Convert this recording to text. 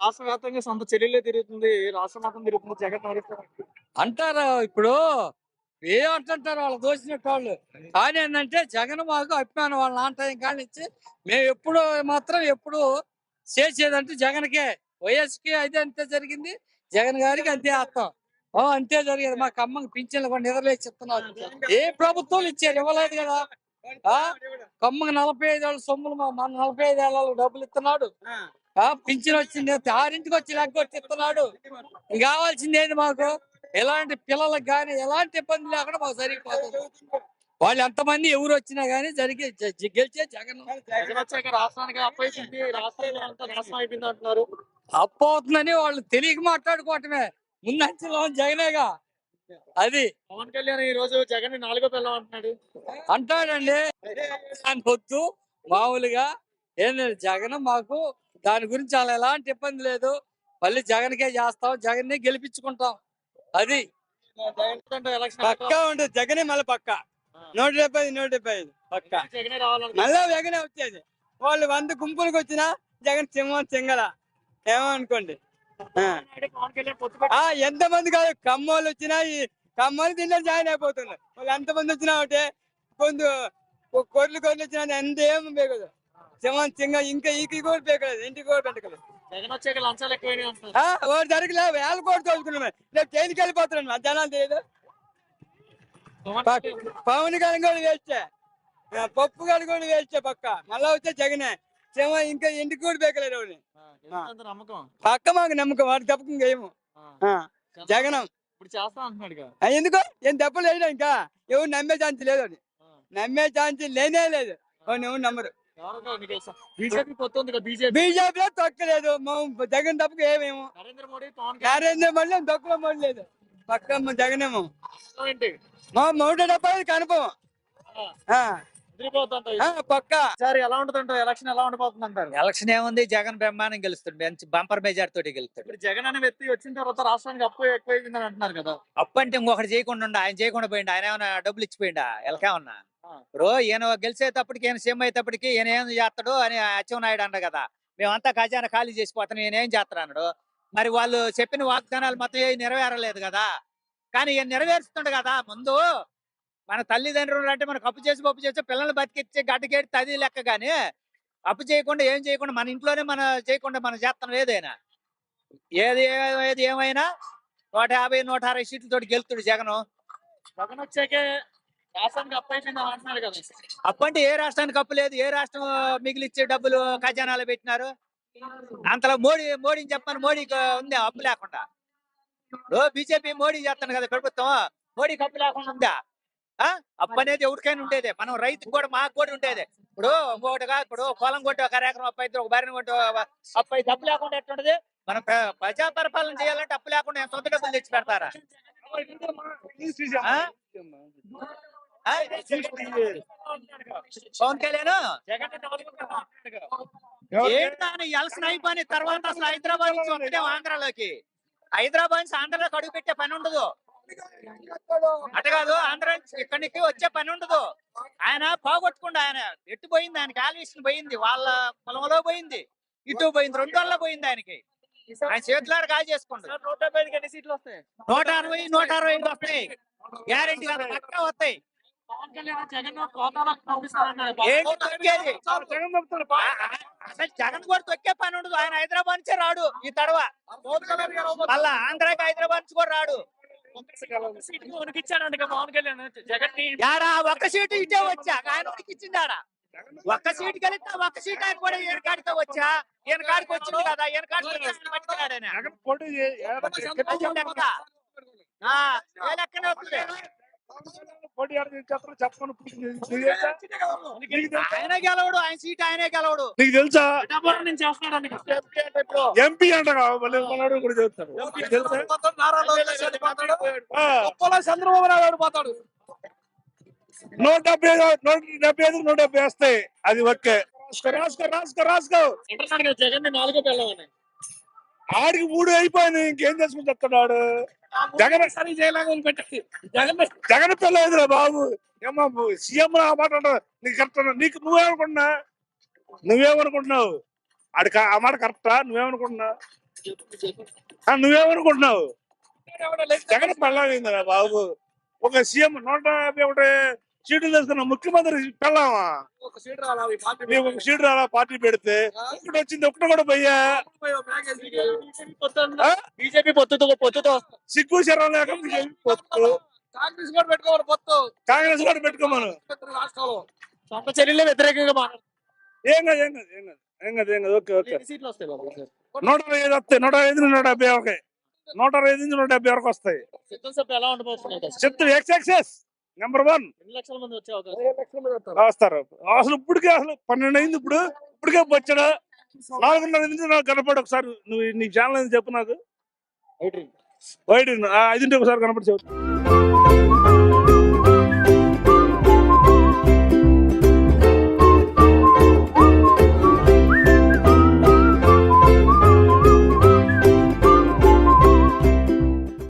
రాష్ట్ర వ్యాప్తంగా సొంత చెల్లెలే తిరుగుతుంది. రాష్ట్రం మొత్తం తిరుగుతుంది. జగన్ నడుస్తారు. అంటారు ఇప్పుడు ఏమంటుంటారు వాళ్ళు దోచినట్టు వాళ్ళు. కానీ ఏంటంటే జగన్ మాకు అభిమానం వాళ్ళ నాన్న టైం కాడి నుంచి మేము ఎప్పుడు చేసేదంటే జగన్కే. వైఎస్కి అయితే అంతే జరిగింది, జగన్ గారికి అంతే అర్థం. అంతే జరిగేది. మా కమ్మకి పింఛన్లు కూడా నిద్రలేసి ఇస్తున్నారు. ఏ ప్రభుత్వాలు ఇచ్చారు? ఇవ్వలేదు కదా. ఆ కమ్మకి 45 ఏళ్ళ సొమ్ములు మన 45 ఏళ్ళ డబ్బులు ఇస్తున్నాడు. పింఛన్ వచ్చింది ఆరింటికి వచ్చి లెగ్గొట్టి ఇస్తున్నాడు. కావాల్సింది ఏంటి మాకు? ఎలాంటి పిల్లలకు గాని ఎలాంటి ఇబ్బంది లేకుండా మాకు జరిగిపోతుంది. వాళ్ళు ఎంతమంది ఎవరు వచ్చినా గానీ గెలిచే జగన్. జగన్ వచ్చాక రాష్ట్రానికి అప్పైపోయింది. రాష్ట్రంలో అంతా నాశనం అయిపోయింది అంటున్నారు. అప్పు అవుతుందని వాళ్ళు తెలియక మాట్లాడుకోవటమే. ముందంచెలో జగనేగా అది. పవన్ కళ్యాణ్ ఈ రోజు జగన్ నాలుగో పిల్లం అంటున్నాడు. అంటాడండి దాని వద్దు. మామూలుగా ఏంటంటే జగన్ మాకు దాని గురించి అలా ఎలాంటి ఇబ్బంది లేదు. మళ్ళీ జగన్కే చేస్తాం, జగన్నే గెలిపించుకుంటాం. అది పక్కా ఉంటుంది. జగనే మళ్ళీ పక్క 175 పక్క జగనే రావాలంటే మళ్ళా జగనే వచ్చేది. వాళ్ళు 100 గుంపులకు వచ్చినా జగన్ సింహం సింగల ఏమో అనుకోండి. పవన్ కళ్యాణ్ పొత్తు ఎంత మంది కాదు, కమ్మోళ్ళు వచ్చినా ఈ కమ్మోళ్ళు దీంట్లో జాయిన్ అయిపోతున్నారు. వాళ్ళు ఎంత మంది వచ్చినా ఒకటే కొంచెం కొర్లు వచ్చినా ఎంత ఏమి బేగదు. సింహం సింగ ఇంకా ఈకి కూడా బేకలేదు, ఇంటికి కూడా పెట్టకలేదు. జగన్ వచ్చాక లంచాలు ఎక్కువైనాయి అంటున్నారు. వాడు జరగలే, వేల కోట్లు తోలుకున్నాం. రేపు జైలుకి వెళ్ళిపోతున్నాడు. మా జనాలు తెలియదు. పవన్ కళ్యాణ్ కూడా వేస్తే, పప్పు గారు కూడా వేస్తే పక్క మళ్ళా వచ్చే జగనే సింహం ఇంకా ఇంటికి కూడా బేకలేదు. నమ్మకం పక్క మాకు నమ్మకం. వాడు తప్పక ఇంకేమో జగనం ఇప్పుడు చేస్తా అంటున్నాడు. ఎందుకో ఏం దెబ్బలు వేయడం ఇంకా ఎవరు నమ్మే ఛాన్స్ లేదు. అది నమ్మే ఛాన్స్ లేనే లేదు. ఎవరు నమ్మరు. బీజేపీ పొత్తు ఉంది కదా. బీజేపీలో తొక్కలేదు. జగన్ తప్పక ఏమేమో నరేంద్ర మోడీ పవన్ నరేంద్ర మోడీ తొక్కలో మోడీ లేదు. పక్క జగనేమో ఏంటి మా 175 కనుపం పక్క. సార్ ఎలా ఉంటుందంటారు? ఎలక్షన్ ఎలా ఉండబోతుంది అంటారు? ఎలక్షన్ ఏముంది, జగన్ బ్రహ్మాండం గెలుస్తుంది. మంచి బంపర్ మెజార్ తోటి గెలుస్తాడు. ఇప్పుడు జగన్ అనే వ్యక్తి వచ్చిన తర్వాత రాష్ట్రానికి అప్పు ఎక్కువైందని అంటున్నారు కదా. అప్పు అంటే ఇంకొకటి చేయకుండా ఆయన చేయకుండా పోయిండు. ఆయన ఏమైనా డబ్బులు ఇచ్చిపోయిండా? ఎలకేమన్నా ఇప్పుడు ఈయన గెలిచేటప్పటికి, ఈయన సీఎం అయ్యేటప్పటికి ఈయన ఏం చేస్తాడు అని అచ్చెన్నాయుడు అన్నాడు కదా. మేమంతా ఖజానా ఖాళీ చేసిపోతాను, ఈయన ఏం చేస్తాడు అన్నాడు. మరి వాళ్ళు చెప్పిన వాగ్దానాలు మొత్తం ఏం నెరవేరలేదు కదా. కానీ ఈయన నెరవేరుస్తుండు కదా. ముందు మన తల్లిదండ్రులు అంటే మనకు అప్పు చేసి పప్పు చేస్తే పిల్లల్ని బతికిచ్చే గడ్డకేడి తది లెక్క. కానీ అప్పు చేయకుండా ఏం చేయకుండా మన ఇంట్లోనే చేయకుండా మనం చేస్తాం ఏదైనా. ఏది ఏమైనా 150 160 సీట్లతో గెలుతుడు జగన్. జగన్ వచ్చాకే రాష్ట్రానికి అప్పు అయిపోయింది అంటున్నారు కదా. అప్పు అంటే ఏ రాష్ట్రానికి అప్పు లేదు. ఏ రాష్ట్రం మిగిలిచ్చే డబ్బులు ఖజానాలో పెట్టినారు? అంతలో మోడీని చెప్పని మోడీకి ఉందా అప్పు లేకుండా? బీజేపీ మోడీ చేస్తాను కదా ప్రభుత్వం, మోడీకి అప్పు లేకుండా ఉందా? అప్పు అనేది ఎవరికైనా ఉండేది. మనం రైతుకు కూడా మాకు కూడా ఉండేది. ఇప్పుడు ఇంకోటిగా ఇప్పుడు పొలం కొట్టి ఒక ఎకరం అప్పు అయితే, ఒక భార్యను కొట్టి అప్పు అయితే అప్పు లేకుండా ఎట్లుంటది? మనం ప్రజా పరిపాలన చేయాలంటే అప్పు లేకుండా సొంత డబ్బులు తెచ్చి పెడతారా? పవన్ కళ్యాణ్ ఏంటి ఎలక్షన్ అయిపోయిన తర్వాత అసలు హైదరాబాద్ నుంచి వస్తే ఆంధ్రాలోకి, హైదరాబాద్ నుంచి ఆంధ్రాలోకి అడుగు పెట్టే పని ఉండదు. అటు కాదు, ఆంధ్ర ఇక్కడికి వచ్చే పని ఉండదు. ఆయన పోగొట్టుకుండా ఆయన ఎట్టు పోయింది, ఆయనకి ఆల్విషన్ పోయింది, వాళ్ళ పొలంలో పోయింది, ఇటు పోయింది, 2 వల్ల పోయింది ఆయనకి. ఆయన చేతులారు కాల్ చేసుకోండి. 175 సీట్లు వస్తాయి. 160 165 వస్తాయి గ్యారెంటీ కదా, పక్కా వస్తాయి. పవన్ కళ్యాణ్ జగన్ కోటాలకు పంపిస్తారన్నారు. ఏంటి తొక్కేది? అసలు జగన్ కూడా తొక్కే పని ఉండదు. ఆయన హైదరాబాద్ నుంచే రాడు ఈ తడవ. మళ్ళా ఆంధ్రాకి హైదరాబాద్ నుంచి కూడా రాడు. ఉనికిచ్చాడంట పవన్ కళ్యాణ్ జగన్ ని. యాడా ఒక్క సీటు ఇటే వచ్చా, ఆయన ఉనికిచ్చిందాడా? ఒక్క సీటు కలిస్తే ఒక్క సీట్ ఆయన కూడా ఈయన కాడితో వచ్చా. ఈయన కాడికి వచ్చింది కదా, ఈయన కాడికి లెక్కనే వస్తుంది. ఆయన గెలవడు, ఆయన సీట్ ఆయనే గెలవడు. నీకు తెలుసా నుంచి చేస్తున్నాడు ఎంపీ అంట కూడా చెప్తారు. చంద్రబాబు నాయుడు పోతాడు. 175 వస్తాయి. అది ఓకే. రాసుకో జగన్ 4వ పిల్లవని ఆడికి 3 అయిపోయింది. ఇంకేం చేసుకుని చెప్తున్నాడు జగన్. సరి చేయలేక పెట్టండి. జగన్ పిల్ల ఎదురా బాబు. ఏమో సీఎం మాట నీకు కరెక్ట్. నువ్వేమనుకుంటున్నావు? ఆ మాట కరెక్టా? నువ్వేమనుకుంటున్నావు? నువ్వేమనుకుంటున్నావు? జగన్ పెళ్ళామైందిరా బాబు. ఒక సీఎం 151 సీట్లు తీసుకున్న ముఖ్యమంత్రి పెళ్ళామా? ఒక సీట్ రావాలి పార్టీ నీకు ఒక సీటు రాలా పార్టీ పెడితే? ఒకటి వచ్చింది, ఒకటి కూడా పోయా. ఆ? బీజేపీ పొత్తుతో సిగ్గు శరం లేక BJP పొత్తు. కాంగ్రెస్ కూడా పెట్టుకోవాలి పొత్తు కాంగ్రెస్ కూడా పెట్టుకోమను. రాష్ట్రాలు సొంత చెల్లెలే వ్యతిరేకంగా ఏం కాదు, ఏం కాదు, ఏం కాదు, ఏం కాదు, ఏం కాదు. Okay, okay. ఎన్ని సీట్లు వస్తాయి బాబు? 125 వస్తాయి. 125 నుంచి 170 వరకే. 125 నుంచి 170 వరకు వస్తాయి. శాసనసభ్యులు ఎలా ఉండబోతున్నారు? చెప్తారు ఎక్స్ నెంబర్ 1 ఎన్ని లక్షల మంది వచ్చే అవకాశం? వస్తారు. అసలు ఇప్పటికే 12 అయింది. ఇప్పటికే వచ్చాడా? 4:30 నుంచి నాకు కనపడి ఒకసారి. నువ్వు నీ ఛానల్ చెప్పు నాకు. ఐటీ. వైట్ 5 ఒకసారి కనపడి చెబుతా.